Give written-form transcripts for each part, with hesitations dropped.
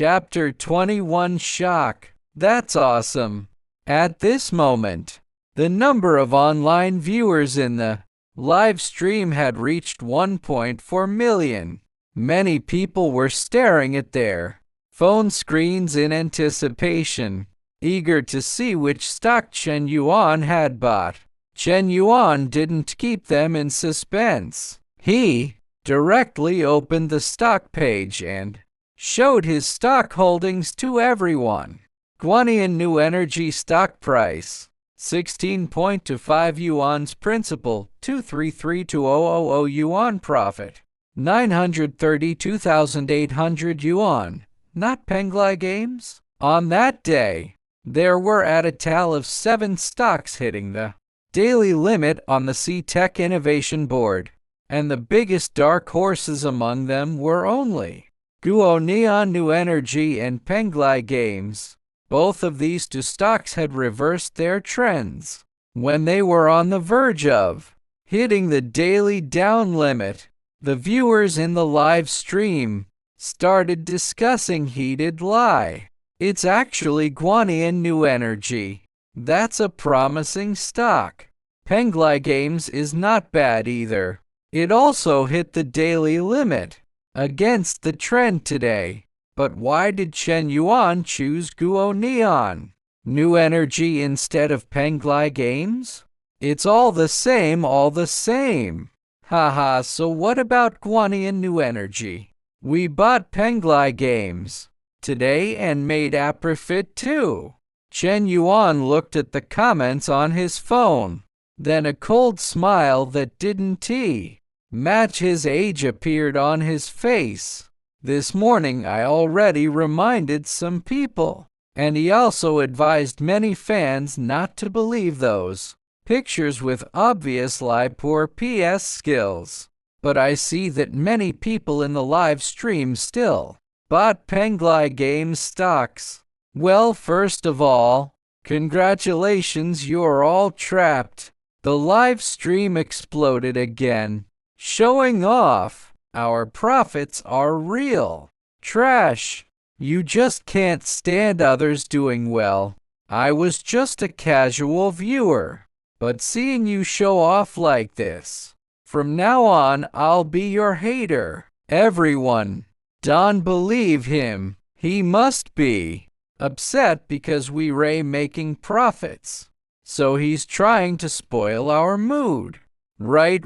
Chapter 21 Shock. That's awesome. At this moment, the number of online viewers in the live stream had reached 1.4 million. Many people were staring at their phone screens in anticipation, eager to see which stock Chen Yuan had bought. Chen Yuan didn't keep them in suspense. He directly opened the stock page and showed his stock holdings to everyone. Guanyin New Energy stock price 16.25 yuan's principal, 233,2000 yuan profit, 932,800 yuan, not Penglai Games? On that day, there were at a total of 7 stocks hitting the daily limit on the C-Tech Innovation Board, and the biggest dark horses among them were only Guoneon New Energy and Penglai Games. Both of these two stocks had reversed their trends when they were on the verge of hitting the daily down limit. The viewers in the live stream started discussing heated lie. It's actually Guanyin New Energy. That's a promising stock. Penglai Games is not bad either. It also hit the daily limit against the trend today. But why did Chen Yuan choose Guoneon New Energy instead of Penglai Games? It's all the same, all the same. Haha, so what about Guanyin New Energy? We bought Penglai Games today and made a profit too. Chen Yuan looked at the comments on his phone. Then a cold smile that didn't match his age appeared on his face. This morning I already reminded some people, and he also advised many fans not to believe those pictures with obvious poor PS skills. But I see that many people in the live stream still bought Penglai Games stocks. Well, first of all, congratulations, you're all trapped. The live stream exploded again, showing off. Our profits are real trash. You just can't stand others doing well. I was just a casual viewer, but seeing you show off like this, from now on I'll be your hater. Everyone, don't believe him. He must be upset because we're making profits. So he's trying to spoil our mood. Right.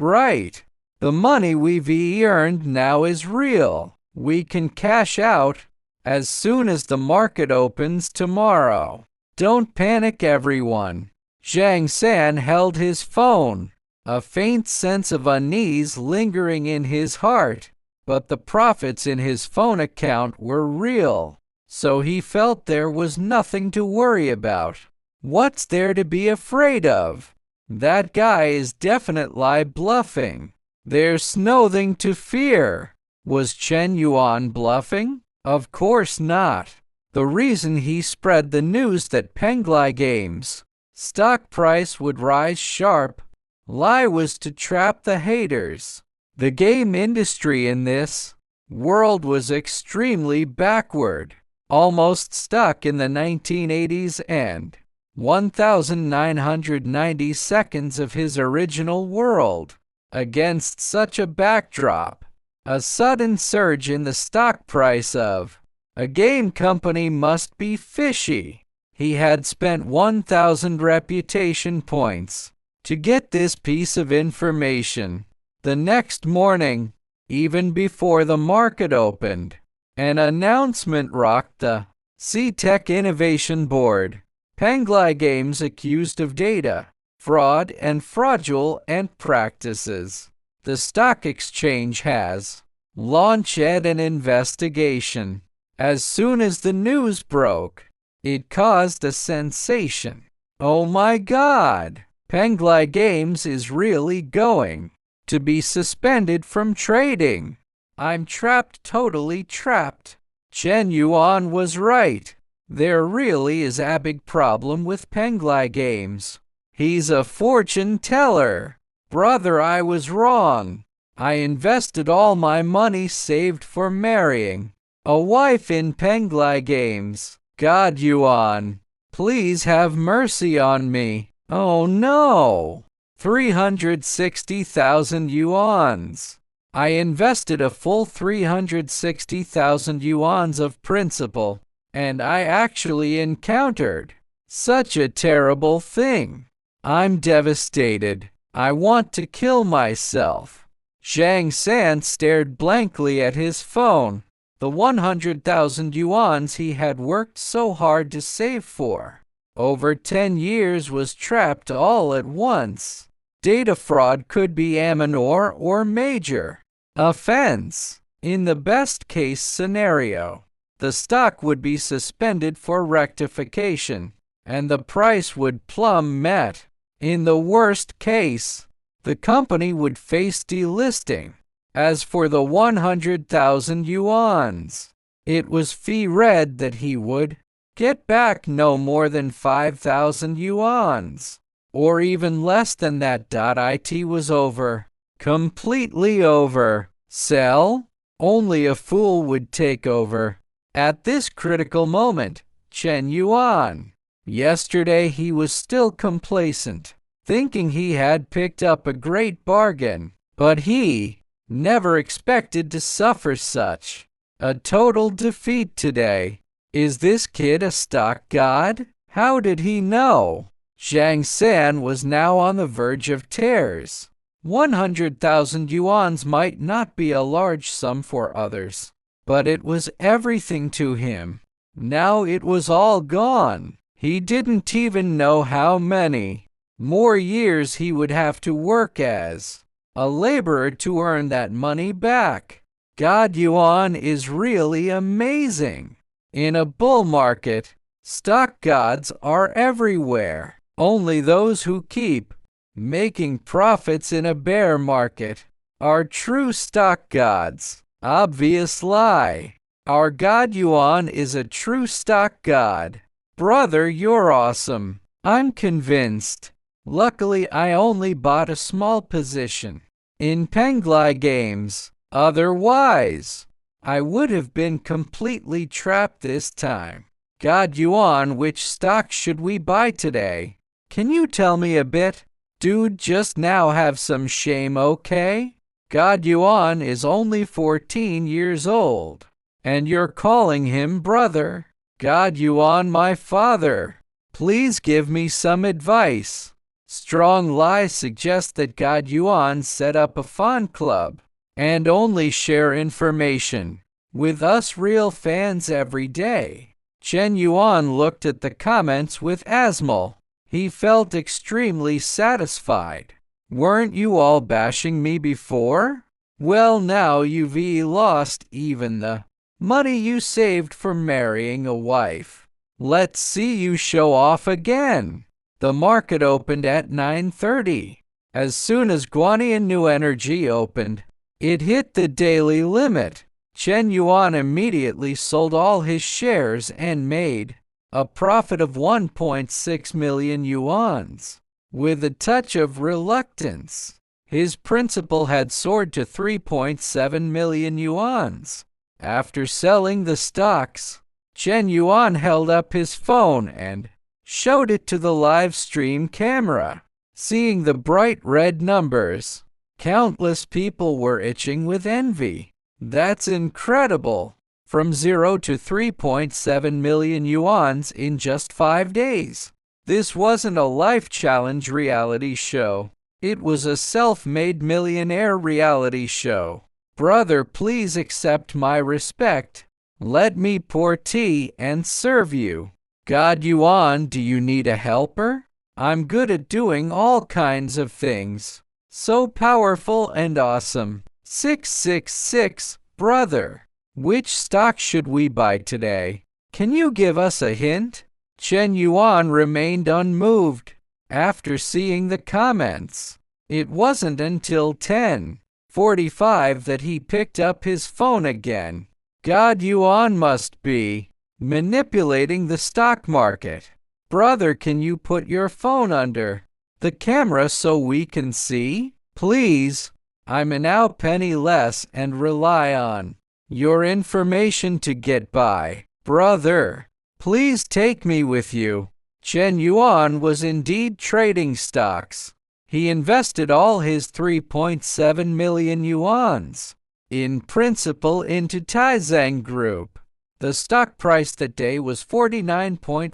The money we've earned now is real. We can cash out as soon as the market opens tomorrow. Don't panic, everyone. Zhang San held his phone, a faint sense of unease lingering in his heart, but the profits in his phone account were real, so he felt there was nothing to worry about. What's there to be afraid of? That guy is definitely bluffing. There's nothing to fear. Was Chen Yuan bluffing? Of course not. The reason he spread the news that Penglai Games stock price would rise sharp was to trap the haters. The game industry in this world was extremely backward, almost stuck in the 1980s and 1990 seconds of his original world. Against such a backdrop, a sudden surge in the stock price of a game company must be fishy. He had spent 1,000 reputation points to get this piece of information. The next morning, even before the market opened, an announcement rocked the C-Tech Innovation Board. Penglai Games accused of data fraud and fraudulent practices. The stock exchange has launched an investigation. As soon as the news broke, it caused a sensation. Oh my God! Penglai Games is really going to be suspended from trading. I'm trapped, totally trapped. Chen Yuan was right. There really is a big problem with Penglai Games. He's a fortune teller. Brother, I was wrong. I invested all my money saved for marrying A wife in Penglai Games. God Yuan, please have mercy on me. Oh no! 360,000 yuans. I invested a full 360,000 yuans of principal, and I actually encountered such a terrible thing. I'm devastated. I want to kill myself. Zhang San stared blankly at his phone. The 100,000 yuans he had worked so hard to save for over 10 years was trapped all at once. Data fraud could be a minor or major offense. In the best case scenario, the stock would be suspended for rectification, and the price would plummet. In the worst case, the company would face delisting. As for the 100,000 yuans, it was read that he would get back no more than 5,000 yuans, or even less than that. It was over. Completely over. Sell? Only a fool would take over. At this critical moment, Chen Yuan. Yesterday he was still complacent, thinking he had picked up a great bargain, but he never expected to suffer such a total defeat today. Is this kid a stock god? How did he know? Zhang San was now on the verge of tears. 100,000 yuans might not be a large sum for others, but it was everything to him. Now it was all gone. He didn't even know how many more years he would have to work as a laborer to earn that money back. God Yuan is really amazing. In a bull market, stock gods are everywhere. Only those who keep making profits in a bear market are true stock gods. Obvious lie. Our God Yuan is a true stock god. Brother, you're awesome. I'm convinced. Luckily, I only bought a small position in Penglai Games. Otherwise, I would have been completely trapped this time. God Yuan, which stock should we buy today? Can you tell me a bit? Dude, just now have some shame, okay? God Yuan is only 14 years old, and you're calling him brother. God Yuan, my father. Please give me some advice. Strong lies suggest that God Yuan set up a fan club and only share information with us real fans every day. Chen Yuan looked at the comments with Asmal. He felt extremely satisfied. Weren't you all bashing me before? Well, now you've lost even the money you saved for marrying a wife. Let's see you show off again. The market opened at 9:30. As soon as Guanyin New Energy opened, it hit the daily limit. Chen Yuan immediately sold all his shares and made a profit of 1.6 million yuans. With a touch of reluctance, his principal had soared to 3.7 million yuans. After selling the stocks, Chen Yuan held up his phone and showed it to the live stream camera. Seeing the bright red numbers, countless people were itching with envy. That's incredible. From 0 to 3.7 million yuans in just 5 days. This wasn't a life challenge reality show. It was a self-made millionaire reality show. Brother, please accept my respect. Let me pour tea and serve you. God Yuan, do you need a helper? I'm good at doing all kinds of things. So powerful and awesome. 666, brother. Which stock should we buy today? Can you give us a hint? Chen Yuan remained unmoved. After seeing the comments, it wasn't until 10:45 that he picked up his phone again. God Yuan must be manipulating the stock market. Brother, can you put your phone under the camera so we can see? Please, I'm now penniless and rely on your information to get by. Brother, please take me with you. Chen Yuan was indeed trading stocks. He invested all his 3.7 million yuans in principal into Taizeng Group. The stock price that day was 49.56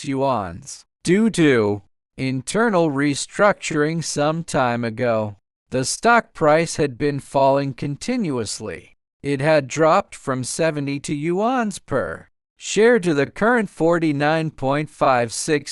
yuans. Due to internal restructuring some time ago, the stock price had been falling continuously. It had dropped from 72 yuans per share to the current 49.56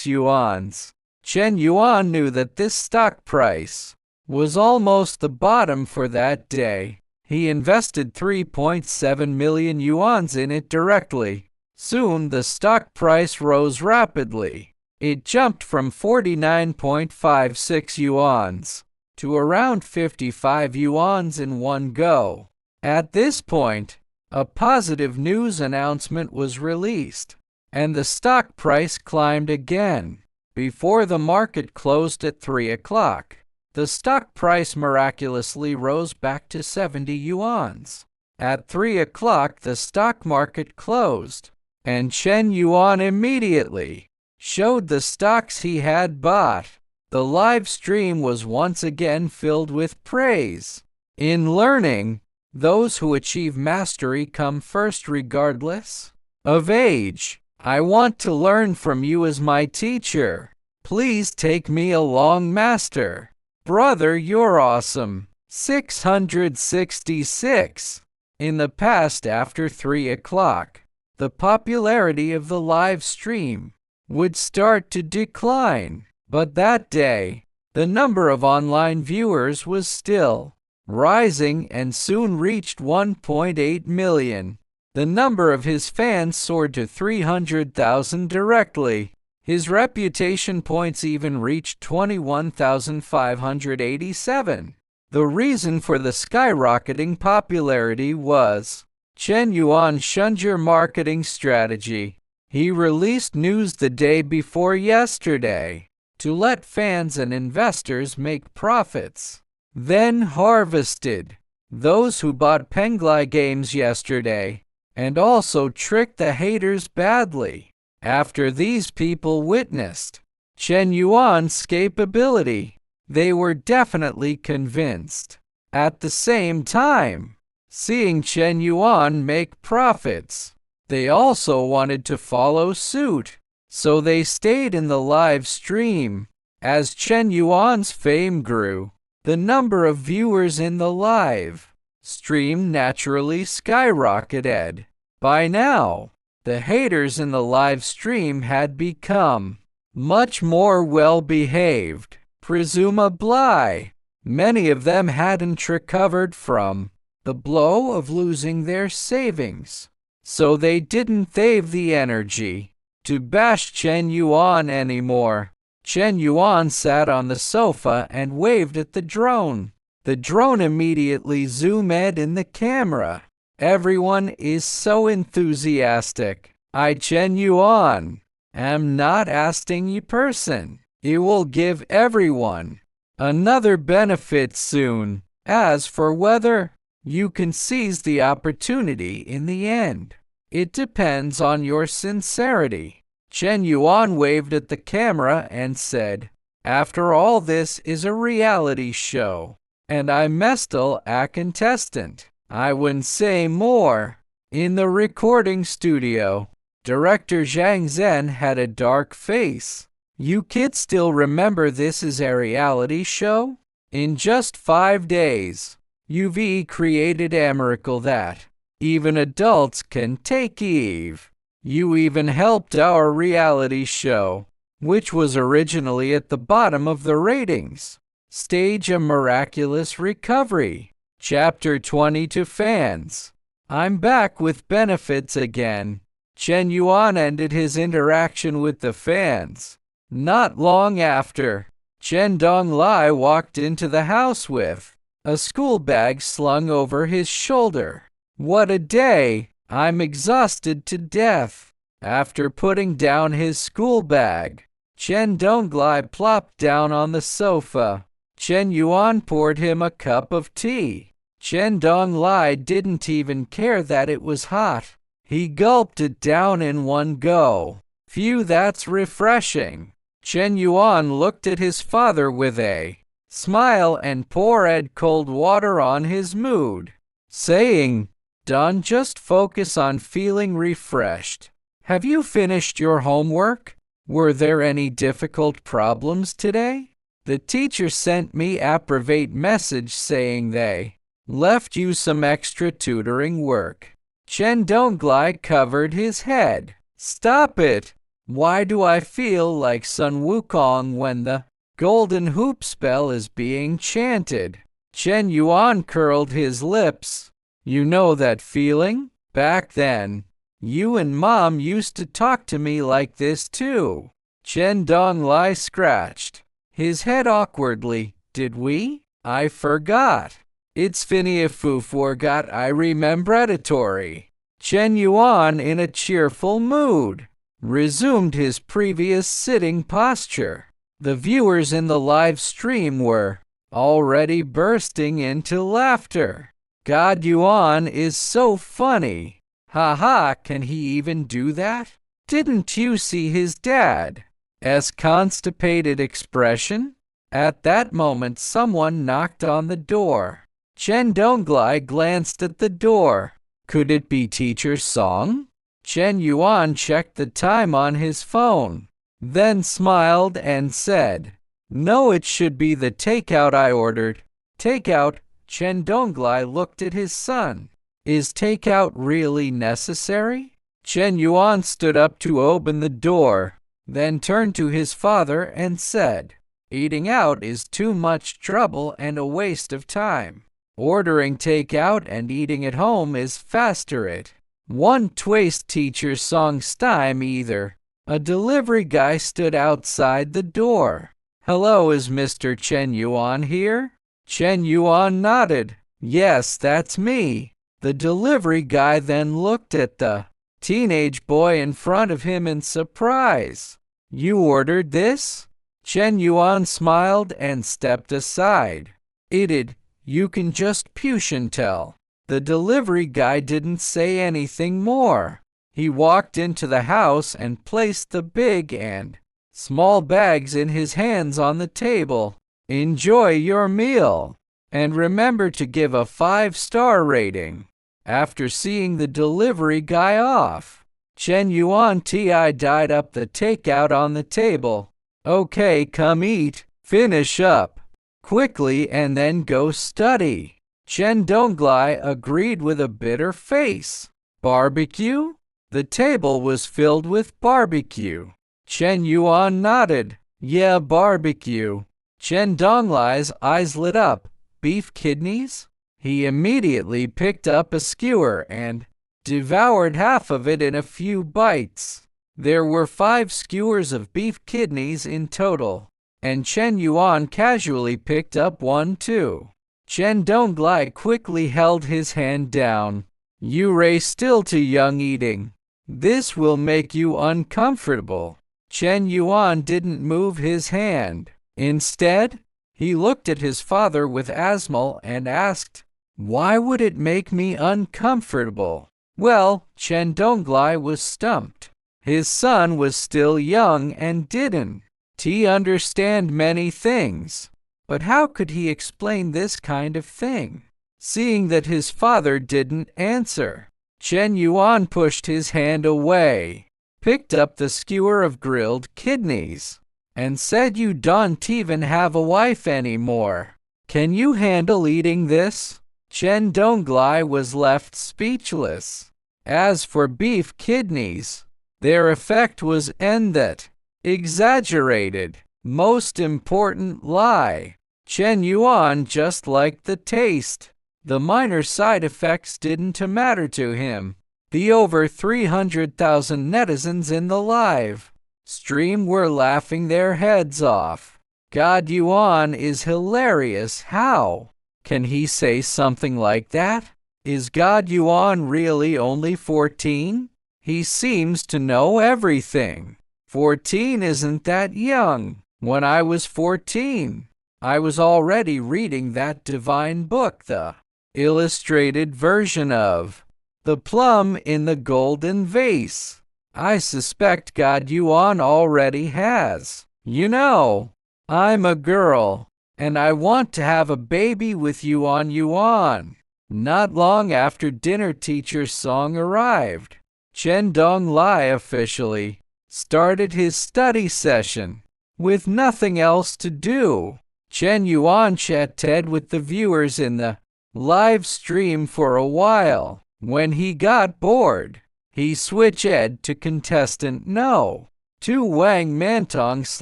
yuans. Chen Yuan knew that this stock price was almost the bottom for that day. He invested 3.7 million yuans in it directly. Soon the stock price rose rapidly. It jumped from 49.56 yuans to around 55 yuans in one go. At this point, a positive news announcement was released, and the stock price climbed again. Before the market closed at 3 o'clock, the stock price miraculously rose back to 70 yuans. At 3 o'clock, the stock market closed, and Chen Yuan immediately showed the stocks he had bought. The live stream was once again filled with praise. In learning, those who achieve mastery come first regardless of age. I want to learn from you as my teacher. Please take me along, master. Brother, you're awesome. 666. In the past, after 3 o'clock, the popularity of the live stream would start to decline. But that day, the number of online viewers was still rising and soon reached 1.8 million. The number of his fans soared to 300,000 directly. His reputation points even reached 21,587. The reason for the skyrocketing popularity was Chen Yuan's Shunjie marketing strategy. He released news the day before yesterday to let fans and investors make profits, then harvested those who bought Penglai games yesterday, and also tricked the haters badly. After these people witnessed Chen Yuan's capability, they were definitely convinced. At the same time, seeing Chen Yuan make profits, they also wanted to follow suit, so they stayed in the live stream. As Chen Yuan's fame grew, the number of viewers in the live stream naturally skyrocketed. By now, the haters in the live stream had become much more well-behaved. Presumably, many of them hadn't recovered from the blow of losing their savings, so they didn't have the energy to bash Chen Yuan anymore. Chen Yuan sat on the sofa and waved at the drone. The drone immediately zoomed in the camera. Everyone is so enthusiastic. I, Chen Yuan, am not asking you person. It will give everyone another benefit soon. As for whether you can seize the opportunity in the end, it depends on your sincerity. Chen Yuan waved at the camera and said, after all, this is a reality show, and I'm still a contestant. I wouldn't say more. In the recording studio, director Zhang Zhen had a dark face. You kids still remember this is a reality show? In just 5 days, you've created a miracle that even adults can take Eve. You even helped our reality show, which was originally at the bottom of the ratings, stage a miraculous recovery. Chapter 20 to fans. I'm back with benefits again. Chen Yuan ended his interaction with the fans. Not long after, Chen Donglai walked into the house with a school bag slung over his shoulder. What a day! I'm exhausted to death. After putting down his school bag, Chen Donglai plopped down on the sofa. Chen Yuan poured him a cup of tea. Chen Donglai didn't even care that it was hot. He gulped it down in one go. Phew, that's refreshing. Chen Yuan looked at his father with a smile and poured cold water on his mood, saying, "Don, just focus on feeling refreshed. Have you finished your homework? Were there any difficult problems today? The teacher sent me a private message saying they left you some extra tutoring work." Chen Donglai covered his head. "Stop it! Why do I feel like Sun Wukong when the golden hoop spell is being chanted?" Chen Yuan curled his lips. "You know that feeling? Back then, you and Mom used to talk to me like this too." Chen Donglai scratched his head awkwardly. "Did we? I forgot. It's funny if you forgot I remembratory." Chen Yuan, in a cheerful mood, resumed his previous sitting posture. The viewers in the live stream were already bursting into laughter. "God, Yuan is so funny. Haha, can he even do that? Didn't you see his dad's constipated expression?" At that moment, someone knocked on the door. Chen Donglai glanced at the door. Could it be Teacher Song? Chen Yuan checked the time on his phone, then smiled and said, "No, it should be the takeout I ordered." "Takeout?" Chen Donglai looked at his son. "Is takeout really necessary?" Chen Yuan stood up to open the door, then turned to his father and said, "Eating out is too much trouble and a waste of time. Ordering takeout and eating at home is faster. It won't waste Teacher Song's time either." A delivery guy stood outside the door. "Hello, is Mr. Chen Yuan here?" Chen Yuan nodded. "Yes, that's me." The delivery guy then looked at the teenage boy in front of him in surprise. "You ordered this?" Chen Yuan smiled and stepped aside. "It did. You can just push and tell." The delivery guy didn't say anything more. He walked into the house and placed the big and small bags in his hands on the table. "Enjoy your meal. And remember to give a 5-star rating." After seeing the delivery guy off, Chen Yuan tied up the takeout on the table. "Okay, come eat. Finish up quickly and then go study." Chen Donglai agreed with a bitter face. "Barbecue?" The table was filled with barbecue. Chen Yuan nodded. "Yeah, barbecue." Chen Donglai's eyes lit up. "Beef kidneys?" He immediately picked up a skewer and devoured half of it in a few bites. There were 5 skewers of beef kidneys in total, and Chen Yuan casually picked up one too. Chen Donglai quickly held his hand down. "You're still too young eating. This will make you uncomfortable." Chen Yuan didn't move his hand. Instead, he looked at his father with asmal and asked, "Why would it make me uncomfortable?" Well, Chen Donglai was stumped. His son was still young and didn't understand many things. But how could he explain this kind of thing, seeing that his father didn't answer? Chen Yuan pushed his hand away, picked up the skewer of grilled kidneys, and said, "You don't even have a wife anymore. Can you handle eating this?" Chen Donglai was left speechless. As for beef kidneys, their effect was that exaggerated, most important lie. Chen Yuan just liked the taste. The minor side effects didn't matter to him. The over 300,000 netizens in the live stream were laughing their heads off. "God, Yuan is hilarious. How can he say something like that? Is God Yuan really only 14? He seems to know everything. 14 isn't that young. When I was 14, I was already reading that divine book, the illustrated version of The Plum in the Golden Vase. I suspect God Yuan already has. You know, I'm a girl, and I want to have a baby with Yuan Yuan. Not long after dinner, teacher Song arrived. Chen Donglai officially started his study session. With nothing else to do, Chen Yuan chatted with the viewers in the live stream for a while. When he got bored, he switched to contestant No. 2 Wang Mantong's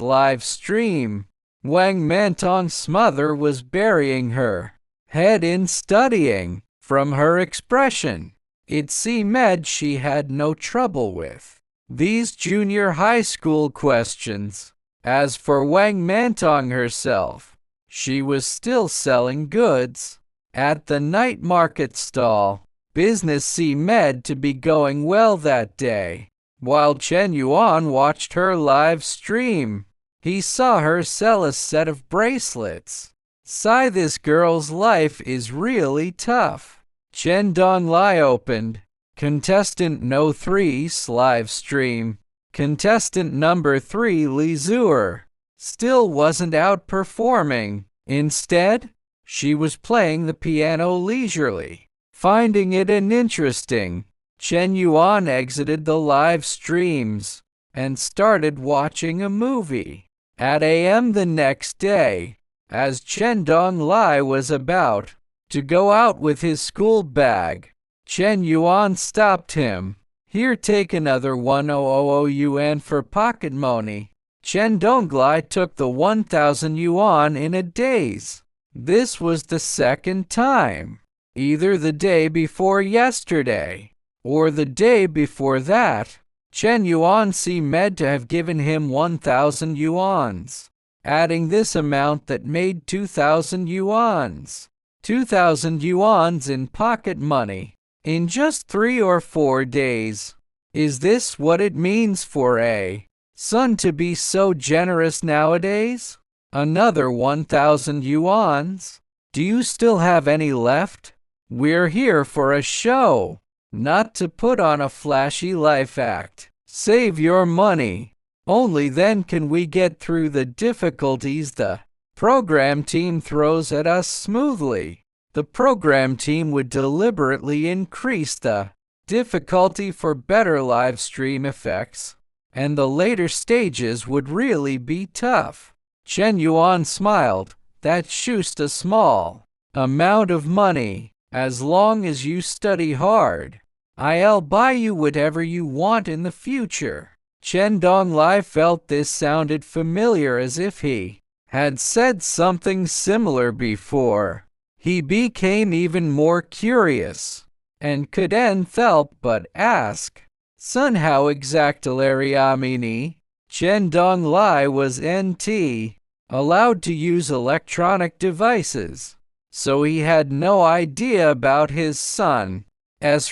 live stream. Wang Mantong's mother was burying her head in studying. From her expression, it seemed she had no trouble with these junior high school questions. As for Wang Mantong herself, she was still selling goods at the night market stall. Business seemed to be going well that day. While Chen Yuan watched her live stream, he saw her sell a set of bracelets. Sigh, this girl's life is really tough. Chen Donglai opened contestant No. 3's live stream. Contestant number 3, Li Zuer, still wasn't outperforming. Instead, she was playing the piano leisurely. Finding it interesting, Chen Yuan exited the live streams and started watching a movie. At AM the next day, as Chen Donglai was about to go out with his school bag, Chen Yuan stopped him. Here, take another 1,000 yuan for pocket money. Chen Donglai took the 1,000 yuan in a daze. This was the second time. Either the day before yesterday, or the day before that, Chen Yuan seemed to have given him 1,000 yuans. Adding this amount, that made 2,000 yuans. 2,000 yuans in pocket money in just 3 or 4 days. Is this what it means for a son to be so generous nowadays? Another 1,000 yuans? Do you still have any left? We're here for a show, not to put on a flashy life act. Save your money. Only then can we get through the difficulties the program team throws at us smoothly. The program team would deliberately increase the difficulty for better live stream effects, and the later stages would really be tough. Chen Yuan smiled. That's just a small amount of money. As long as you study hard, I'll buy you whatever you want in the future. Chen Donglai felt this sounded familiar, as if he had said something similar before. He became even more curious, and couldn't help but ask, Son, how exactly amini? Chen Donglai was NT, allowed to use electronic devices, so he had no idea about his son's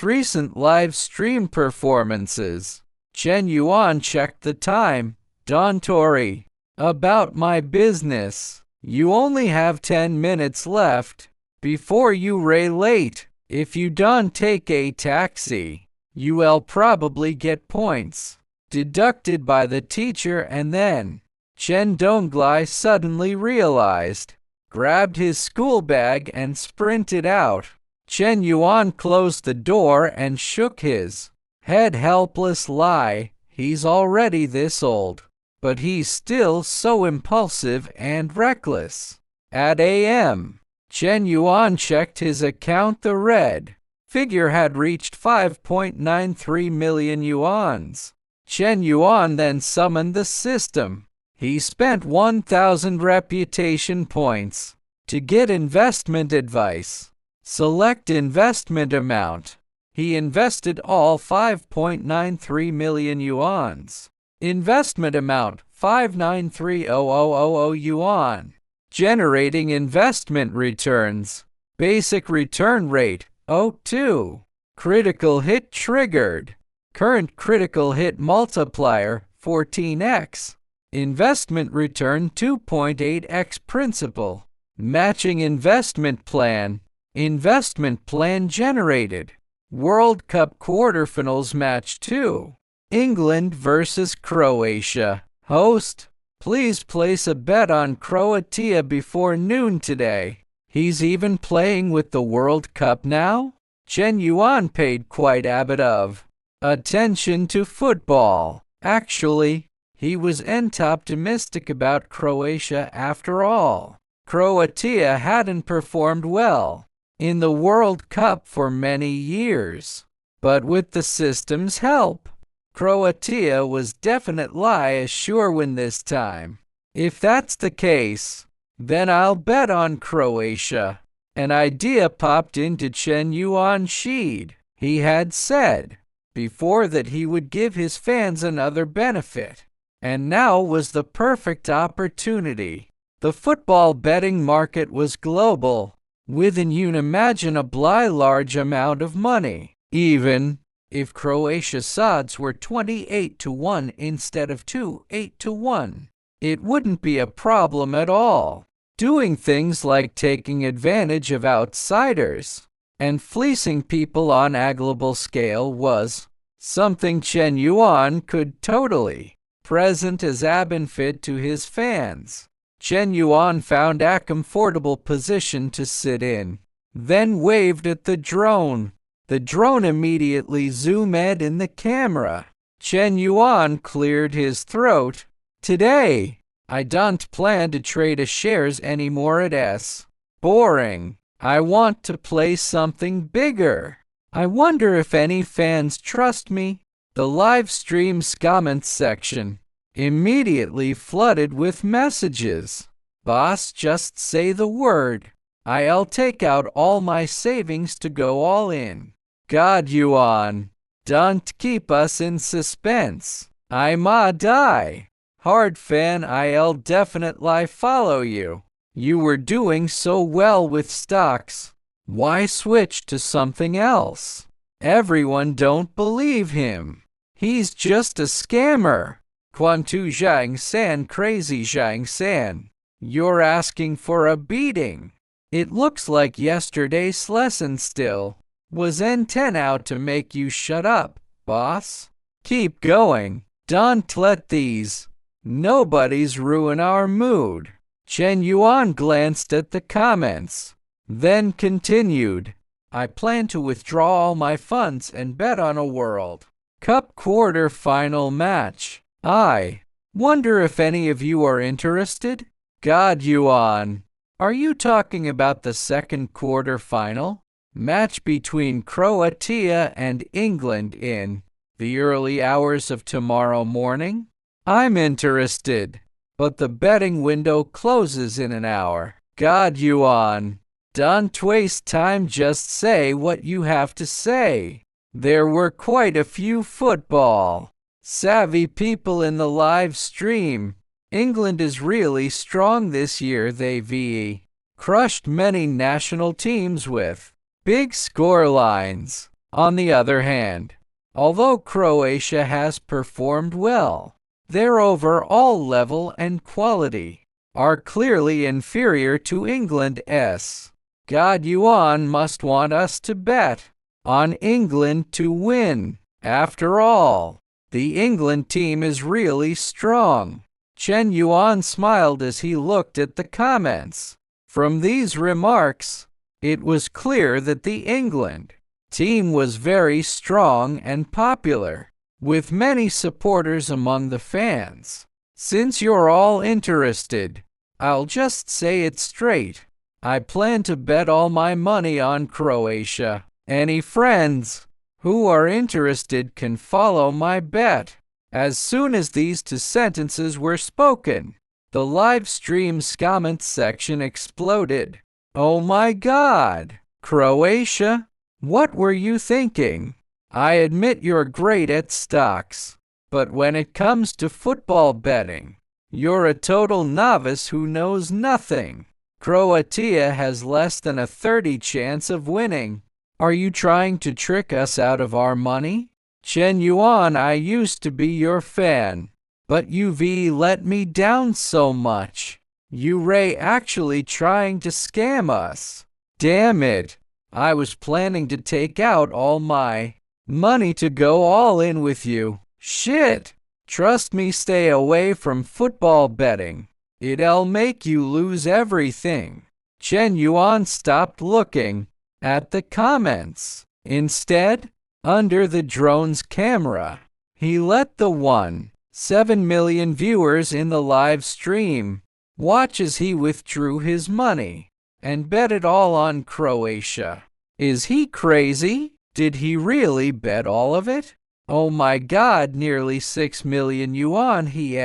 recent live stream performances. Chen Yuan checked the time. Don't worry about my business. You only have 10 minutes left before you're late. If you don't take a taxi, you will probably get points deducted by the teacher. And then Chen Donglai suddenly realized, grabbed his school bag and sprinted out. Chen Yuan closed the door and shook his head helpless. Lie, he's already this old, but he's still so impulsive and reckless. At AM, Chen Yuan checked his account. The red figure had reached 5.93 million yuans. Chen Yuan then summoned the system. He spent 1,000 reputation points to get investment advice. Select investment amount. He invested all 5.93 million yuans. Investment amount 593,000 yuan. Generating investment returns. Basic return rate 0.2. Critical hit triggered. Current critical hit multiplier 14x. Investment return 2.8x. Principal. Matching investment plan. Investment plan generated. World Cup quarterfinals match 2. England versus Croatia. Host, please place a bet on Croatia before noon today. He's even playing with the World Cup now? Chen Yuan paid quite a bit of attention to football. Actually, he was optimistic about Croatia after all. Croatia hadn't performed well in the World Cup for many years, but with the system's help, Croatia was definitely a sure win this time. If that's the case, then I'll bet on Croatia. An idea popped into Chen Yuan's head. He had said before that he would give his fans another benefit, and now was the perfect opportunity. The football betting market was global, with an unimaginably large amount of money. Even if Croatia's odds were 28-1 instead of 28-1, it wouldn't be a problem at all. Doing things like taking advantage of outsiders and fleecing people on a global scale was something Chen Yuan could totally present as a benefit to his fans. Chen Yuan found a comfortable position to sit in, then waved at the drone. The drone immediately zoomed in the camera. Chen Yuan cleared his throat. Today, I don't plan to trade a shares anymore at S. Boring. I want to play something bigger. I wonder if any fans trust me. The live stream's comments section immediately flooded with messages. Boss, just say the word. I'll take out all my savings to go all in. God, Yuan, don't keep us in suspense. I ma die. Hard fan, I'll definitely follow you. You were doing so well with stocks. Why switch to something else? Everyone don't believe him. He's just a scammer. Quantu Zhang San, crazy Zhang San. You're asking for a beating. It looks like yesterday's lesson still was N10 out to make you shut up, boss. Keep going. Don't let these nobodies ruin our mood. Chen Yuan glanced at the comments, then continued. I plan to withdraw all my funds and bet on a World Cup quarter-final match. I wonder if any of you are interested? God, Yuan, are you talking about the second quarter-final match between Croatia and England in the early hours of tomorrow morning? I'm interested, but the betting window closes in an hour. God, Yuan, don't waste time, just say what you have to say. There were quite a few football savvy people in the live stream. England is really strong this year. They've crushed many national teams with big score lines. On the other hand, although Croatia has performed well, their overall level and quality are clearly inferior to England's. God, Yuan must want us to bet on England to win. After all, the England team is really strong. Chen Yuan smiled as he looked at the comments. From these remarks, it was clear that the England team was very strong and popular, with many supporters among the fans. Since you're all interested, I'll just say it straight. I plan to bet all my money on Croatia. Any friends who are interested can follow my bet. As soon as these two sentences were spoken, the live stream's comments section exploded. Oh my God! Croatia? What were you thinking? I admit you're great at stocks, but when it comes to football betting, you're a total novice who knows nothing. Croatia has less than a 30% chance of winning. Are you trying to trick us out of our money? Chen Yuan, I used to be your fan, but you've let me down so much. You're actually trying to scam us. Damn it. I was planning to take out all my money to go all in with you. Shit. Trust me, stay away from football betting. It'll make you lose everything. Chen Yuan stopped looking at the comments. Instead, under the drone's camera, he let the 1.7 million viewers in the live stream watch as he withdrew his money and bet it all on Croatia. Is he crazy? Did he really bet all of it? Oh my god, nearly 6 million yuan, he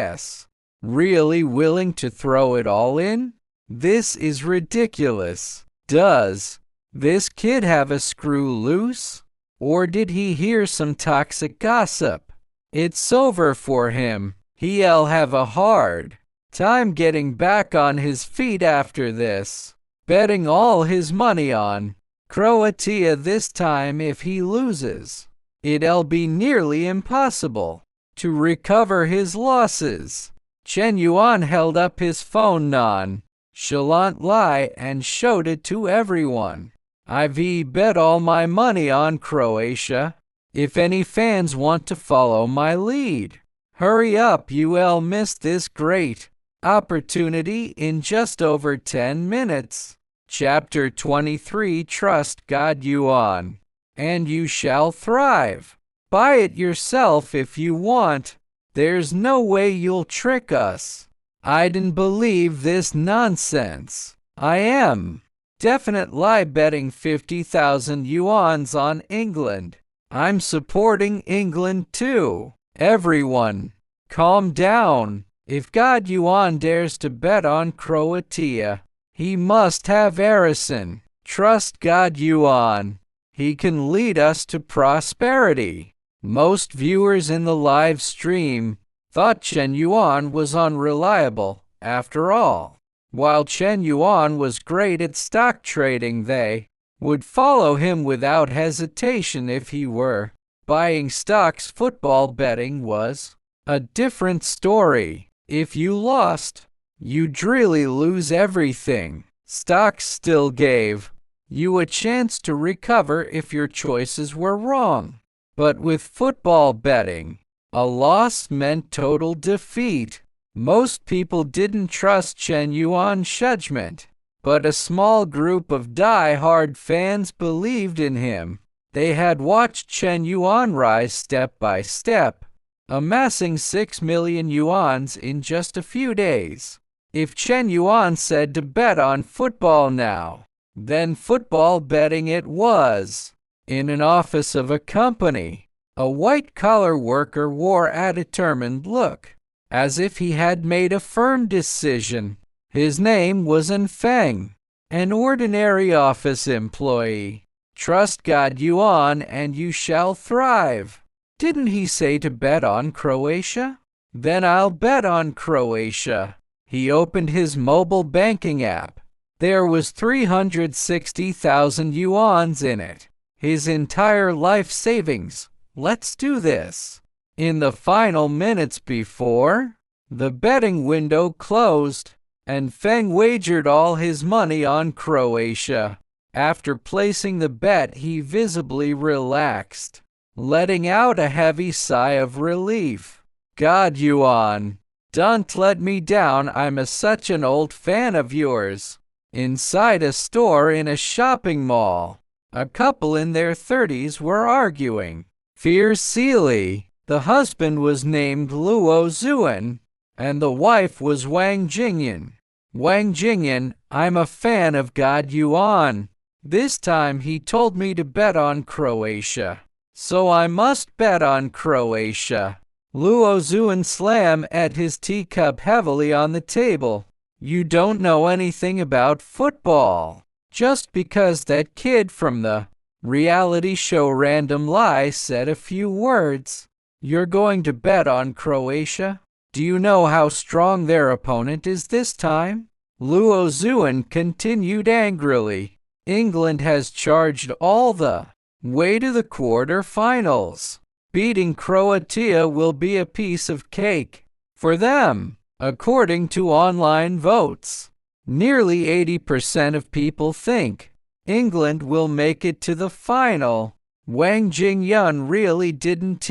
really willing to throw it all in? This is ridiculous. Does this kid have a screw loose? Or did he hear some toxic gossip? It's over for him. He'll have a hard time getting back on his feet after this. Betting all his money on Croatia this time, if he loses, it'll be nearly impossible to recover his losses. Chen Yuan held up his phone nonchalantly and showed it to everyone. I've bet all my money on Croatia. If any fans want to follow my lead, hurry up, you'll miss this great opportunity in just over 10 minutes. Chapter 23, Trust God Yuan, and you shall thrive. Buy it yourself if you want. There's no way you'll trick us. I didn't believe this nonsense. I am definitely betting 50,000 yuans on England. I'm supporting England too. Everyone, calm down. If God Yuan dares to bet on Croatia, he must have Arison. Trust God Yuan. He can lead us to prosperity. Most viewers in the live stream thought Chen Yuan was unreliable. After all, while Chen Yuan was great at stock trading, they would follow him without hesitation if he were buying stocks. Football betting was a different story. If you lost, you'd really lose everything. Stocks still gave you a chance to recover if your choices were wrong. But with football betting, a loss meant total defeat. Most people didn't trust Chen Yuan's judgment, but a small group of die-hard fans believed in him. They had watched Chen Yuan rise step by step, amassing 6 million yuans in just a few days. If Chen Yuan said to bet on football now, then football betting it was. In an office of a company, a white-collar worker wore a determined look, as if he had made a firm decision. His name was An Feng, an ordinary office employee. Trust God Yuan and you shall thrive. Didn't he say to bet on Croatia? Then I'll bet on Croatia. He opened his mobile banking app. There was 360,000 yuans in it. His entire life savings. Let's do this. In the final minutes before the betting window closed, and Feng wagered all his money on Croatia. After placing the bet, he visibly relaxed, letting out a heavy sigh of relief. God Yuan, don't let me down. I'm such an old fan of yours. Inside a store in a shopping mall, a couple in their 30s were arguing fiercely. The husband was named Luo Zuan, and the wife was Wang Jingyan. Wang Jingyan, I'm a fan of God Yuan. This time he told me to bet on Croatia, so I must bet on Croatia. Luo Zuan slammed at his teacup heavily on the table. You don't know anything about football. Just because that kid from the reality show Random Lie said a few words, you're going to bet on Croatia? Do you know how strong their opponent is this time? Luo Zuan continued angrily. England has charged all the way to the quarter-finals. Beating Croatia will be a piece of cake for them. According to online votes, nearly 80% of people think England will make it to the final. Wang Jingyun really didn't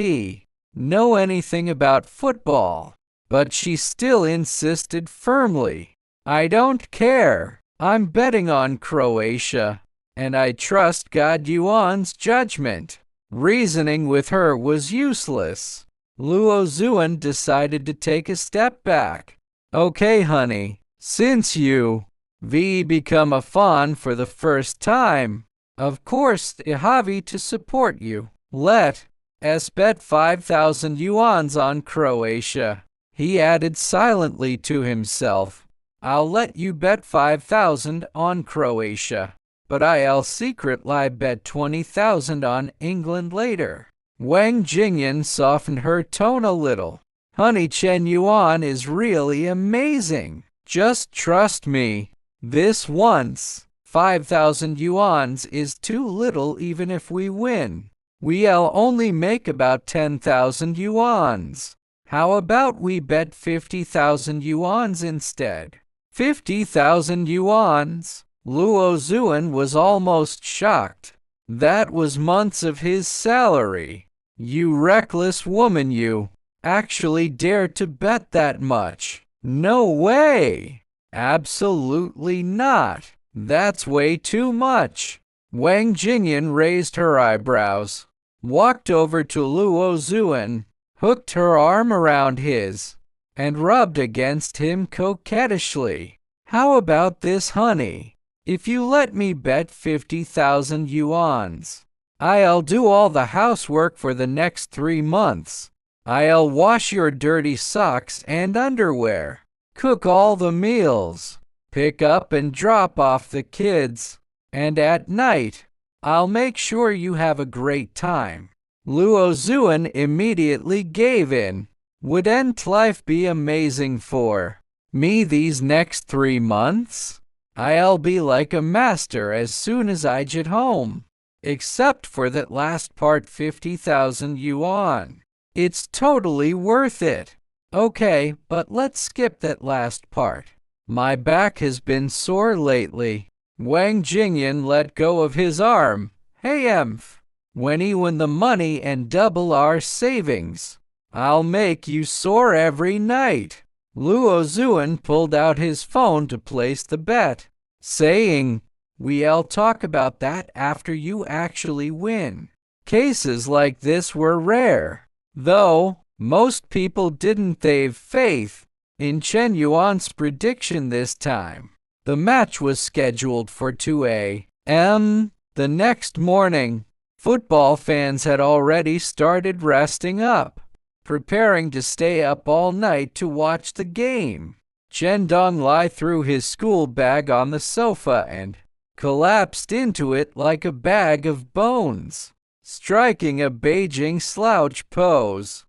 know anything about football, but she still insisted firmly. I don't care. I'm betting on Croatia, and I trust God Yuan's judgment. Reasoning with her was useless. Luo Zuan decided to take a step back. Okay, honey, since you become a fan for the first time, of course I have to support you. Let us bet 5,000 yuans on Croatia. He added silently to himself. I'll let you bet 5,000 on Croatia, but I'll secretly bet 20,000 on England later. Wang Jingyan softened her tone a little. Honey, Chen Yuan is really amazing. Just trust me. This once. 5,000 yuans is too little even if we win. We'll only make about 10,000 yuans. How about we bet 50,000 yuans instead? 50,000 yuans? Luo Zuan was almost shocked. That was months of his salary. You reckless woman, you actually dared to bet that much? No way! Absolutely not. That's way too much. Wang Jingyan raised her eyebrows, walked over to Luo Zuan, hooked her arm around his, and rubbed against him coquettishly. How about this, honey? If you let me bet 50,000 yuans, I'll do all the housework for the next 3 months. I'll wash your dirty socks and underwear, cook all the meals, pick up and drop off the kids, and at night, I'll make sure you have a great time. Luo Zuan immediately gave in. Wouldn't life be amazing for me these next 3 months? I'll be like a master as soon as I get home. Except for that last part, 50,000 yuan. It's totally worth it. Okay, but let's skip that last part. My back has been sore lately. Wang Jingyan let go of his arm. Hey, Emph. When you win the money and double our savings, I'll make you sore every night. Luo Zuan pulled out his phone to place the bet, saying, We'll talk about that after you actually win. Cases like this were rare, though most people didn't have faith in Chen Yuan's prediction this time. The match was scheduled for 2 a.m. the next morning. Football fans had already started resting up, preparing to stay up all night to watch the game. Chen Donglai threw his school bag on the sofa and collapsed into it like a bag of bones, striking a Beijing slouch pose.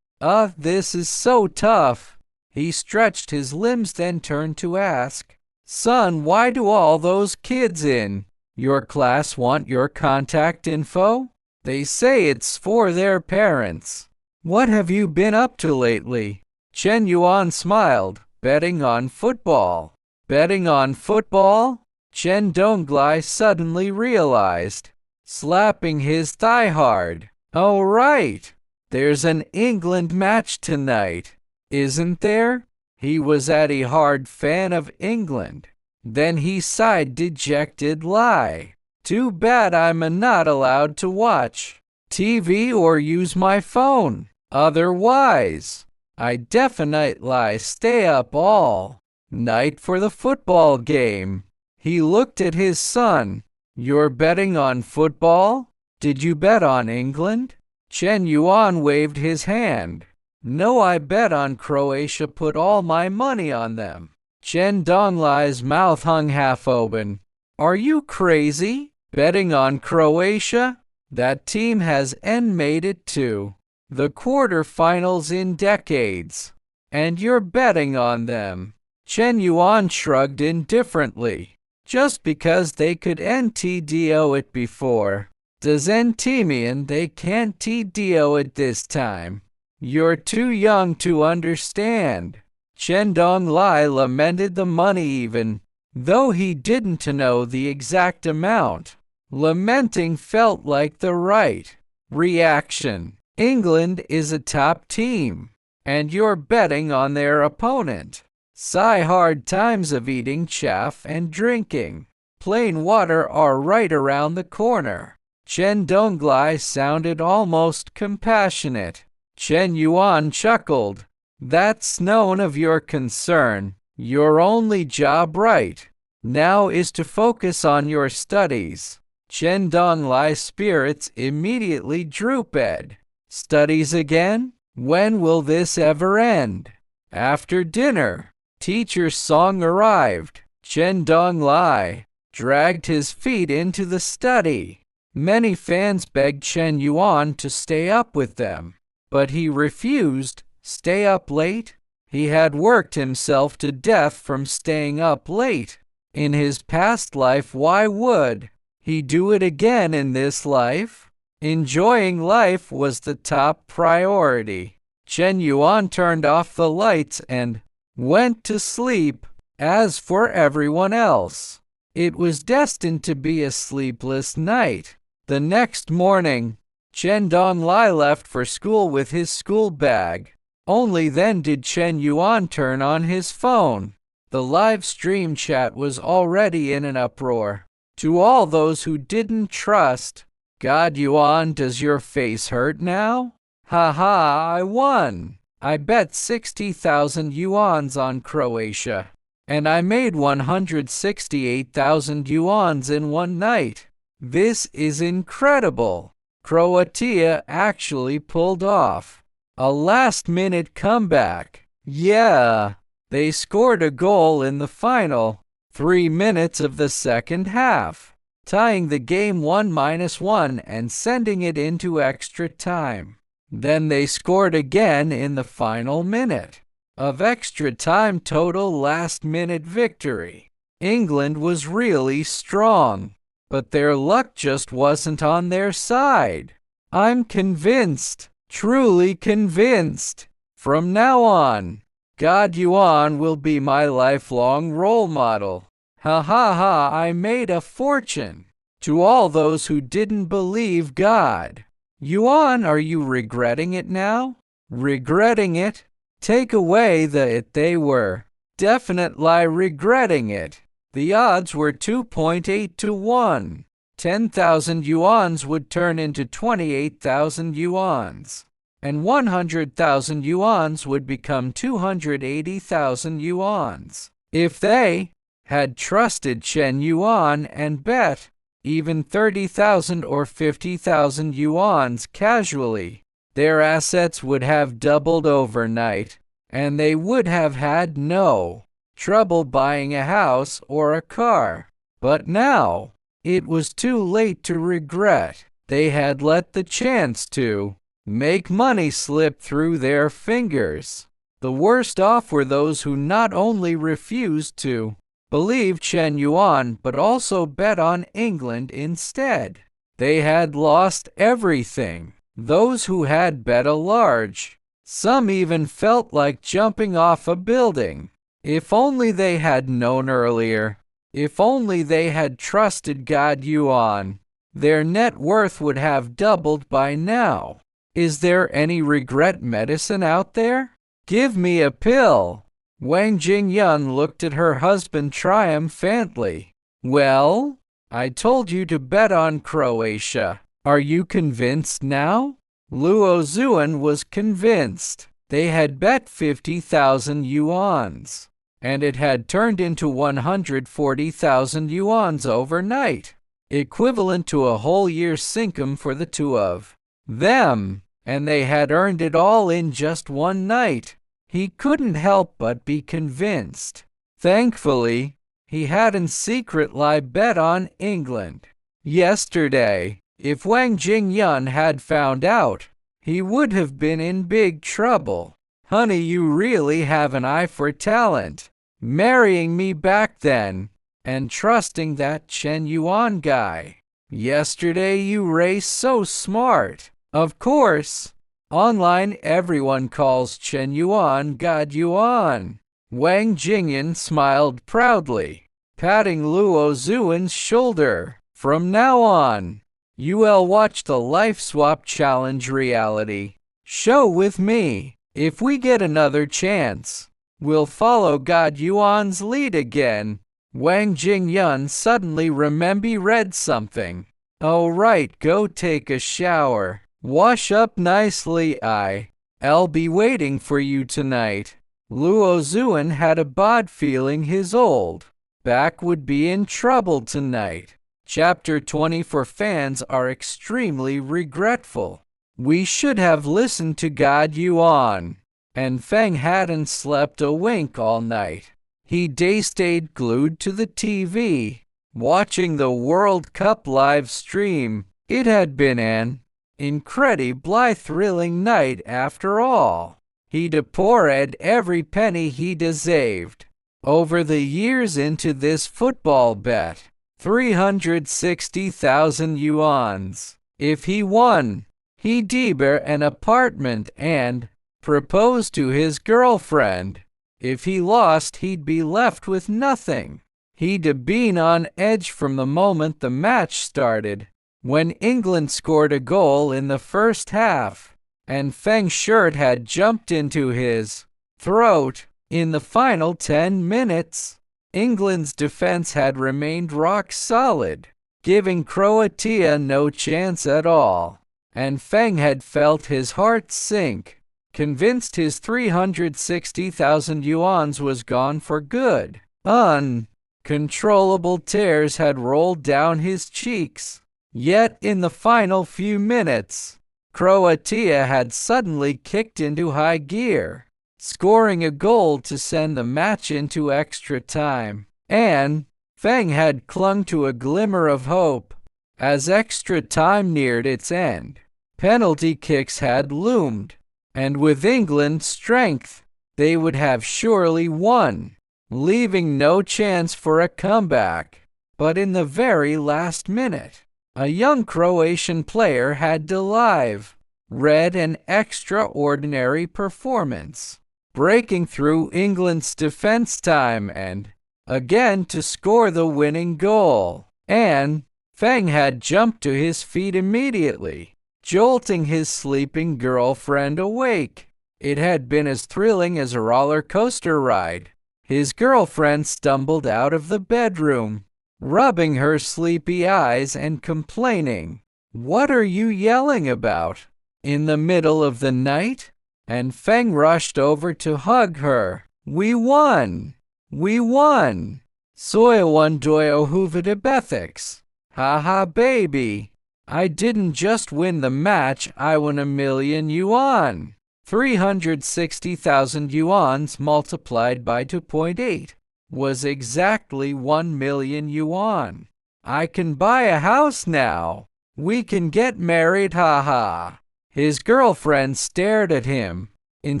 This is so tough. He stretched his limbs, then turned to ask, Son, why do all those kids in your class want your contact info? They say it's for their parents. What have you been up to lately? Chen Yuan smiled. Betting on football. Betting on football? Chen Donglai suddenly realized, slapping his thigh hard. Oh right, there's an England match tonight, isn't there? He was a hard fan of England. Then he sighed dejectedly. Too bad I'm not allowed to watch TV or use my phone. Otherwise, I definitely stay up all night for the football game. He looked at his son. You're betting on football? Did you bet on England? Chen Yuan waved his hand. No, I bet on Croatia, put all my money on them. Chen Donglai's mouth hung half open. Are you crazy? Betting on Croatia? That team has made it to the quarterfinals in decades, and you're betting on them. Chen Yuan shrugged indifferently. Just because they could do it before, doesn't mean they can't do it this time. You're too young to understand. Chen Donglai lamented the money even though he didn't know the exact amount. Lamenting felt like the right reaction. England is a top team, and you're betting on their opponent. Sigh, hard times of eating chaff and drinking plain water are right around the corner. Chen Donglai sounded almost compassionate. Chen Yuan chuckled. That's none of your concern. Your only job right now is to focus on your studies. Chen Donglai's spirits immediately drooped. Studies again? When will this ever end? After dinner, teacher Song arrived. Chen Donglai dragged his feet into the study. Many fans begged Chen Yuan to stay up with them, but he refused. Stay up late? He had worked himself to death from staying up late. In his past life, why would he do it again in this life? Enjoying life was the top priority. Chen Yuan turned off the lights and went to sleep. As for everyone else, it was destined to be a sleepless night. The next morning, Chen Donglai left for school with his school bag. Only then did Chen Yuan turn on his phone. The live stream chat was already in an uproar. To all those who didn't trust, God Yuan, does your face hurt now? Haha, I won. I bet 60,000 yuans on Croatia, and I made 168,000 yuans in one night. This is incredible. Croatia actually pulled off a last-minute comeback. Yeah, they scored a goal in the final 3 minutes of the second half, tying the game 1-1 and sending it into extra time. Then they scored again in the final minute of extra time. Total last-minute victory. England was really strong, but their luck just wasn't on their side. I'm convinced, truly convinced. From now on, God Yuan will be my lifelong role model. Ha ha ha, I made a fortune. To all those who didn't believe God Yuan, are you regretting it now? Regretting it? Take away the it. They were definitely regretting it. The odds were 2.8 to 1. 10,000 yuans would turn into 28,000 yuans, and 100,000 yuans would become 280,000 yuans. If they had trusted Chen Yuan and bet even 30,000 or 50,000 yuans casually, their assets would have doubled overnight, and they would have had no trouble buying a house or a car. But now, it was too late to regret. They had let the chance to make money slip through their fingers. The worst off were those who not only refused to believe Chen Yuan but also bet on England instead. They had lost everything. Those who had bet a large, some even felt like jumping off a building. If only they had known earlier. If only they had trusted God Yuan, their net worth would have doubled by now. Is there any regret medicine out there? Give me a pill. Wang Jingyun looked at her husband triumphantly. Well, I told you to bet on Croatia. Are you convinced now? Luo Zuan was convinced. They had bet 50,000 yuans, and it had turned into 140,000 yuans overnight, equivalent to a whole year's income for the two of them, and they had earned it all in just one night. He couldn't help but be convinced. Thankfully, he hadn't secretly bet on England yesterday. If Wang Jingyun had found out, he would have been in big trouble. Honey, you really have an eye for talent. Marrying me back then, and trusting that Chen Yuan guy. Yesterday you raced so smart. Of course, online everyone calls Chen Yuan God Yuan. Wang Jingyun smiled proudly, patting Luo Zuan's shoulder. From now on, you'll watch the Life Swap Challenge reality show with me. If we get another chance, we'll follow God Yuan's lead again. Wang Jingyun suddenly read something. Oh right, go take a shower. Wash up nicely. I'll be waiting for you tonight. Luo Zuan had a bad feeling his old back would be in trouble tonight. Chapter 20. For fans are extremely regretful. We should have listened to God Yuan. And Feng hadn't slept a wink all night. He stayed glued to the TV, watching the World Cup live stream. It had been an incredibly thrilling night after all. He'd poured every penny he'd saved over the years into this football bet. 360,000 yuans. If he won, he'd buy an apartment and propose to his girlfriend. If he lost, he'd be left with nothing. He'd been on edge from the moment the match started, when England scored a goal in the first half, and Feng's shirt had jumped into his throat. In the final 10 minutes, England's defense had remained rock solid, giving Croatia no chance at all, and Feng had felt his heart sink, convinced his 360,000 yuans was gone for good. Uncontrollable tears had rolled down his cheeks. Yet in the final few minutes, Croatia had suddenly kicked into high gear, scoring a goal to send the match into extra time. And Feng had clung to a glimmer of hope. As extra time neared its end, penalty kicks had loomed, and with England's strength, they would have surely won, leaving no chance for a comeback. But in the very last minute, a young Croatian player had delivered an extraordinary performance, breaking through England's defense time and again to score the winning goal. And Feng had jumped to his feet immediately, jolting his sleeping girlfriend awake. It had been as thrilling as a roller coaster ride. His girlfriend stumbled out of the bedroom, rubbing her sleepy eyes and complaining, "What are you yelling about in the middle of the night?" And Feng rushed over to hug her. "We won! We won! Soyewan doyo huvida bethics. Haha baby. I didn't just win the match, I won 1,000,000 yuan. 360,000 yuans multiplied by 2.8 was exactly 1,000,000 yuan. I can buy a house now. We can get married, haha." His girlfriend stared at him in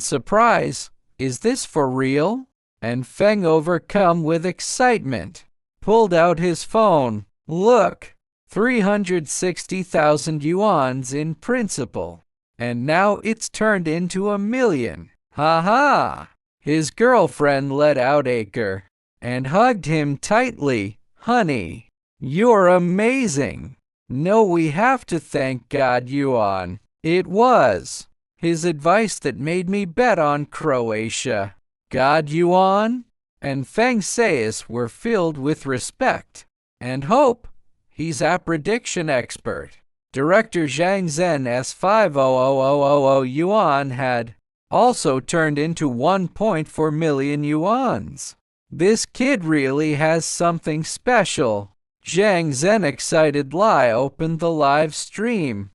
surprise. "Is this for real?" And Feng, overcome with excitement, pulled out his phone. "Look, 360,000 yuans in principle. And now it's turned into 1,000,000. Ha ha!" His girlfriend let out a cry and hugged him tightly. "Honey, you're amazing. No, we have to thank God Yuan. It was his advice that made me bet on Croatia." God Yuan and Feng Sais were filled with respect and hope. He's a prediction expert. Director Zhang Zhen's 500,000 yuan had also turned into 1.4 million yuans. This kid really has something special. Zhang Zhen excitedly opened the live stream.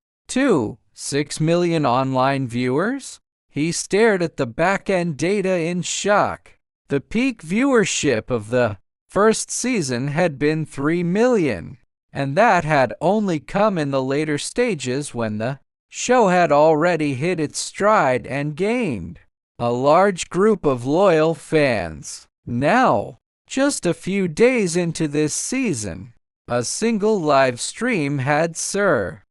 6 million online viewers? He stared at the back-end data in shock. The peak viewership of the first season had been 3 million. And that had only come in the later stages when the show had already hit its stride and gained a large group of loyal fans. Now, just a few days into this season, a single live stream had surpassed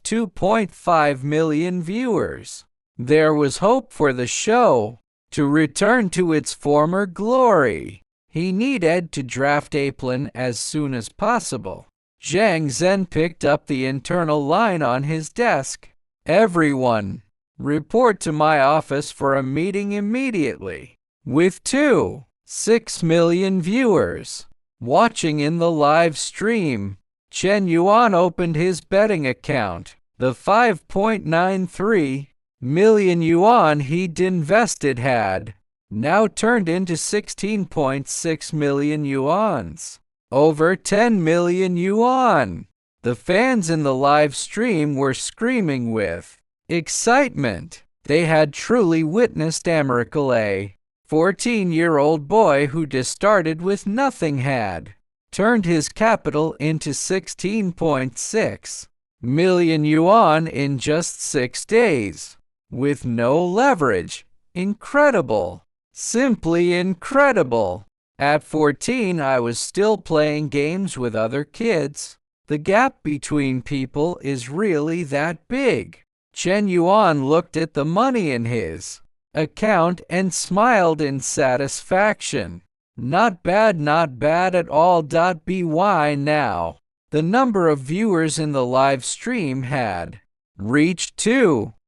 2.5 million viewers. There was hope for the show to return to its former glory. He needed to draft a plan as soon as possible. Zhang Zhen picked up the internal line on his desk. Everyone, report to my office for a meeting immediately. With 2.6 million viewers watching in the live stream, Chen Yuan opened his betting account. The 5.93 million yuan he'd invested had now turned into 16.6 million yuans. Over 10 million yuan. The fans in the live stream were screaming with excitement. They had truly witnessed a miracle. A 14-year-old boy who just started with nothing had turned his capital into 16.6 million yuan in just 6 days, with no leverage. Incredible. Simply incredible. At 14, I was still playing games with other kids. The gap between people is really that big. Chen Yuan looked at the money in his account and smiled in satisfaction. Not bad at all. By now, the number of viewers in the live stream had reached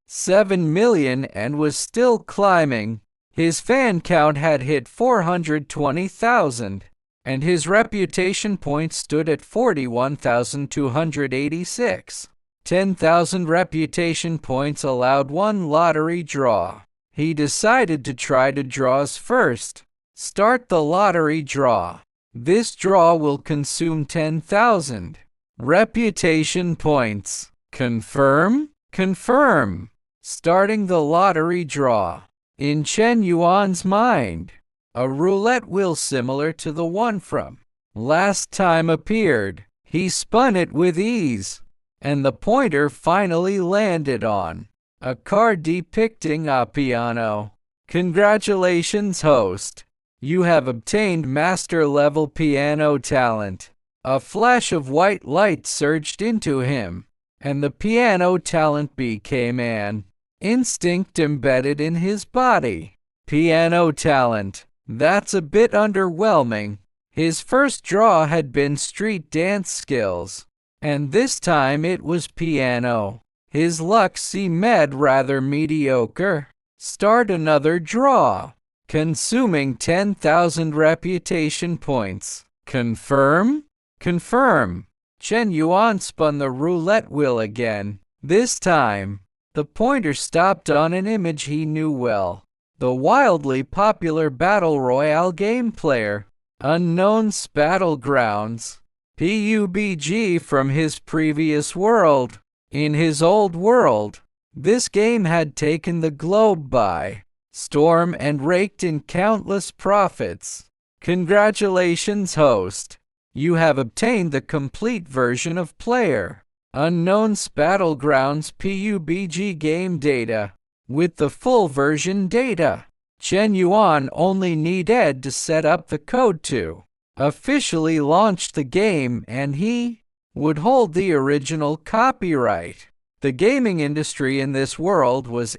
7 million and was still climbing. His fan count had hit 420,000, and his reputation points stood at 41,286. 10,000 reputation points allowed one lottery draw. He decided to try the draws first. Start the lottery draw. This draw will consume 10,000 reputation points. Confirm? Confirm. Starting the lottery draw. In Chen Yuan's mind, a roulette wheel similar to the one from last time appeared. He spun it with ease, and the pointer finally landed on a card depicting a piano. Congratulations, host. You have obtained master-level piano talent. A flash of white light surged into him, and the piano talent became an instinct embedded in his body. Piano talent. That's a bit underwhelming. His first draw had been street dance skills, and this time it was piano. His luck seemed rather mediocre. Start another draw, consuming 10,000 reputation points. Confirm? Confirm. Chen Yuan spun the roulette wheel again. This time, the pointer stopped on an image he knew well. The wildly popular Battle Royale game player, Unknown's Battlegrounds, PUBG from his previous world. In his old world, this game had taken the globe by storm and raked in countless profits. Congratulations, host. You have obtained the complete version of Player Unknown's Battlegrounds PUBG game data. With the full version data, Chen Yuan only needed to set up the code to officially launch the game, and he would hold the original copyright. The gaming industry in this world was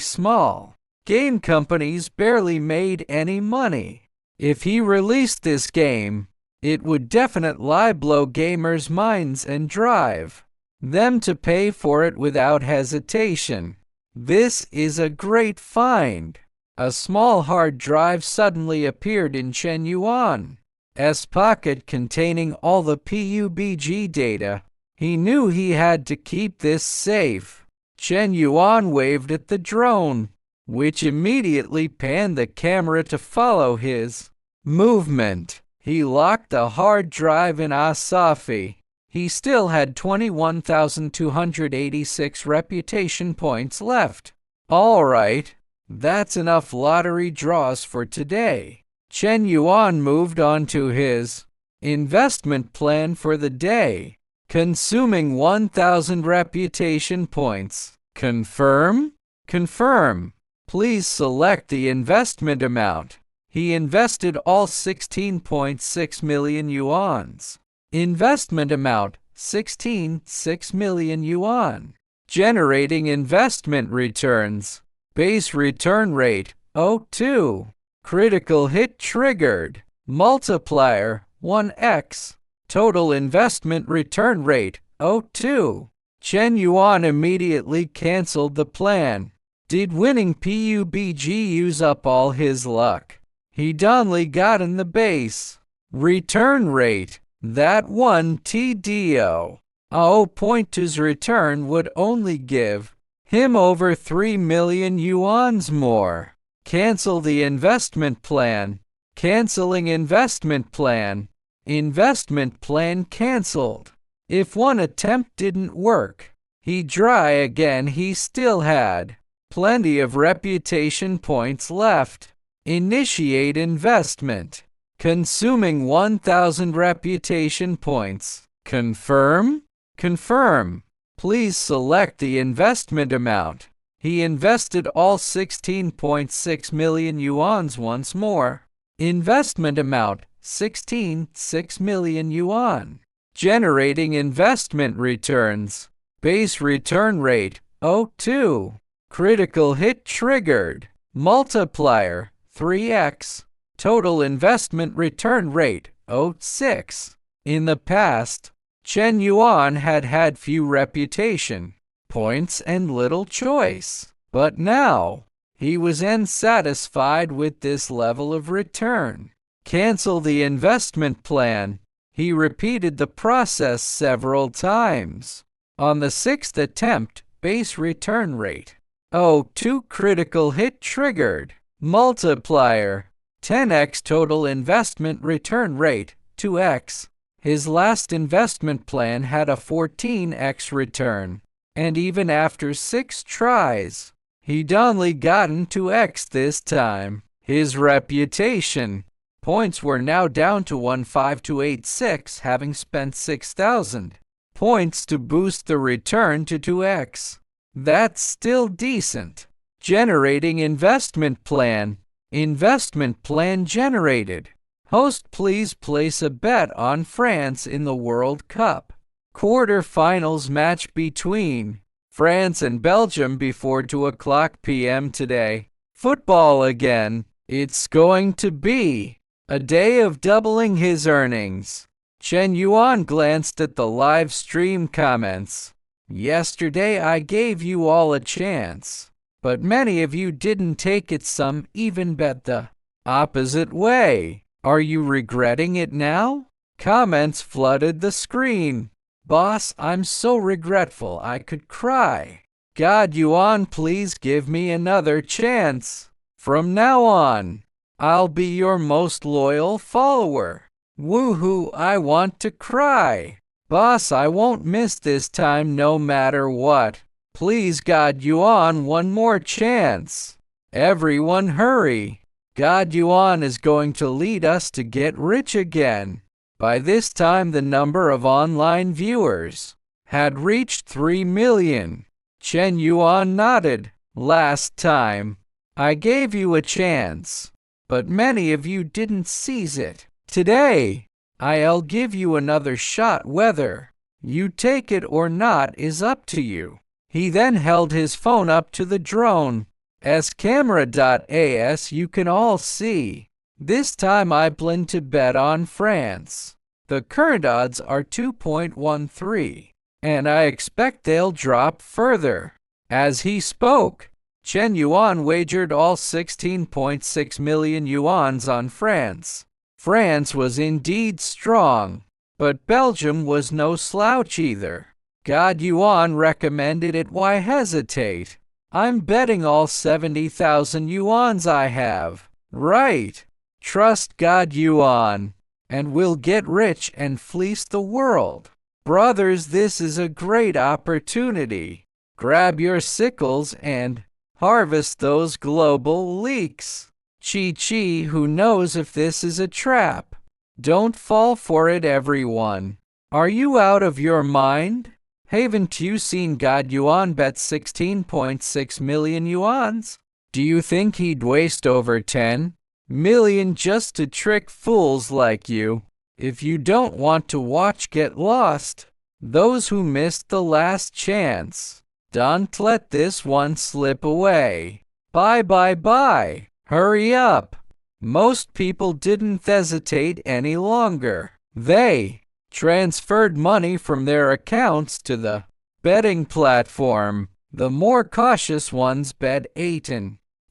small. Game companies barely made any money. If he released this game, it would definitely blow gamers' minds and drive them to pay for it without hesitation. This is a great find. A small hard drive suddenly appeared in Chen Yuan's pocket containing all the PUBG data. He knew he had to keep this safe. Chen Yuan waved at the drone, which immediately panned the camera to follow his movement. He locked the hard drive in Asafi. He still had 21,286 reputation points left. Alright, that's enough lottery draws for today. Chen Yuan moved on to his investment plan for the day, consuming 1,000 reputation points. Confirm? Confirm. Please select the investment amount. He invested all 16.6 million yuans. Investment amount, 16.6 million yuan. Generating investment returns. Base return rate, 0.2. Critical hit triggered. Multiplier, 1x. Total investment return rate, 0.2. Chen Yuan immediately canceled the plan. Did winning PUBG use up all his luck? He'd only gotten the base return rate. That one TDO. 0.2's return would only give him over 3 million yuans more. Cancel the investment plan. Canceling investment plan. Investment plan cancelled. If one attempt didn't work, he'd try again. He still had plenty of reputation points left. Initiate investment. Consuming 1,000 reputation points. Confirm? Confirm. Please select the investment amount. He invested all 16.6 million yuans once more. Investment amount, 16.6 million yuan. Generating investment returns. Base return rate, 0.2. Critical hit triggered. Multiplier, 3x. Total investment return rate, 0.6. In the past, Chen Yuan had few reputation points and little choice. But now, he was unsatisfied with this level of return. Cancel the investment plan. He repeated the process several times. On the sixth attempt, base return rate, 0.2. Critical hit triggered. Multiplier, 10x. Total investment return rate, 2x. His last investment plan had a 14x return, and even after 6 tries, he'd only gotten 2x this time. His reputation points were now down to 15286, having spent 6,000 points to boost the return to 2x. That's still decent. Generating investment plan. Investment plan generated. Host, please place a bet on France in the World Cup quarter-finals match between France and Belgium before 2:00 p.m. today. Football again. It's going to be a day of doubling his earnings. Chen Yuan glanced at the live stream comments. Yesterday I gave you all a chance, but many of you didn't take it. Some even bet the opposite way. Are you regretting it now? Comments flooded the screen. Boss, I'm so regretful I could cry. God Yuan, please give me another chance. From now on, I'll be your most loyal follower. Woohoo, I want to cry. Boss, I won't miss this time no matter what. Please God Yuan, one more chance. Everyone hurry. God Yuan is going to lead us to get rich again. By this time the number of online viewers had reached 3 million. Chen Yuan nodded. Last time, I gave you a chance, but many of you didn't seize it. Today, I'll give you another shot. Whether you take it or not is up to you. He then held his phone up to the drone. As camera.as you can all see, this time I plan to bet on France. The current odds are 2.13, and I expect they'll drop further. As he spoke, Chen Yuan wagered all 16.6 million yuans on France. France was indeed strong, but Belgium was no slouch either. God Yuan recommended it. Why hesitate? I'm betting all 70,000 yuans I have. Right. Trust God Yuan, and we'll get rich and fleece the world. Brothers, this is a great opportunity. Grab your sickles and harvest those global leaks. Chi, who knows if this is a trap? Don't fall for it, everyone. Are you out of your mind? Haven't you seen God Yuan bet 16.6 million yuans? Do you think he'd waste over 10 million just to trick fools like you? If you don't want to watch, get lost. Those who missed the last chance, don't let this one slip away. Bye. Hurry up. Most people didn't hesitate any longer. They transferred money from their accounts to the betting platform. The more cautious ones bet 8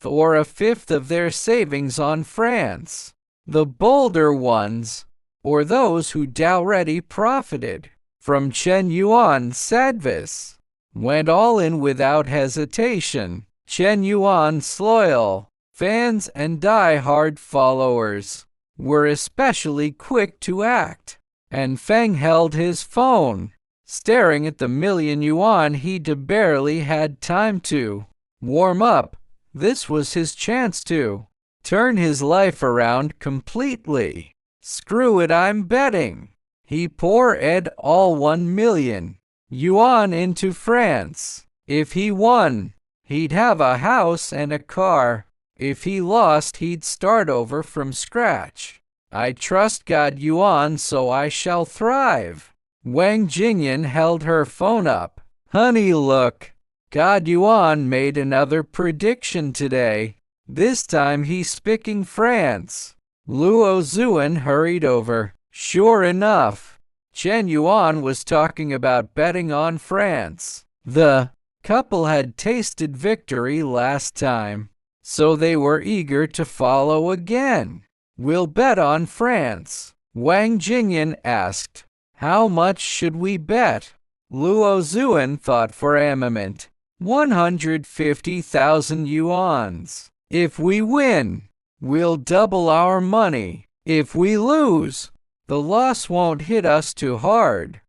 or a fifth of their savings on France. The bolder ones, or those who'd already profited from Chen Yuan's advice, went all in without hesitation. Chen Yuan's loyal fans and die-hard followers were especially quick to act, and Feng held his phone, staring at the million yuan he'd barely had time to warm up. This was his chance to turn his life around completely. Screw it, I'm betting. He poured all 1 million yuan into France. If he won, he'd have a house and a car. If he lost, he'd start over from scratch. I trust God Yuan, so I shall thrive. Wang Jingyan held her phone up. Honey, look. God Yuan made another prediction today. This time he's picking France. Luo Zuan hurried over. Sure enough, Chen Yuan was talking about betting on France. The couple had tasted victory last time, so they were eager to follow again. We'll bet on France, Wang Jingyan asked. How much should we bet? Luo Zuan thought for a moment. 150,000 yuans. If we win, we'll double our money. If we lose, the loss won't hit us too hard.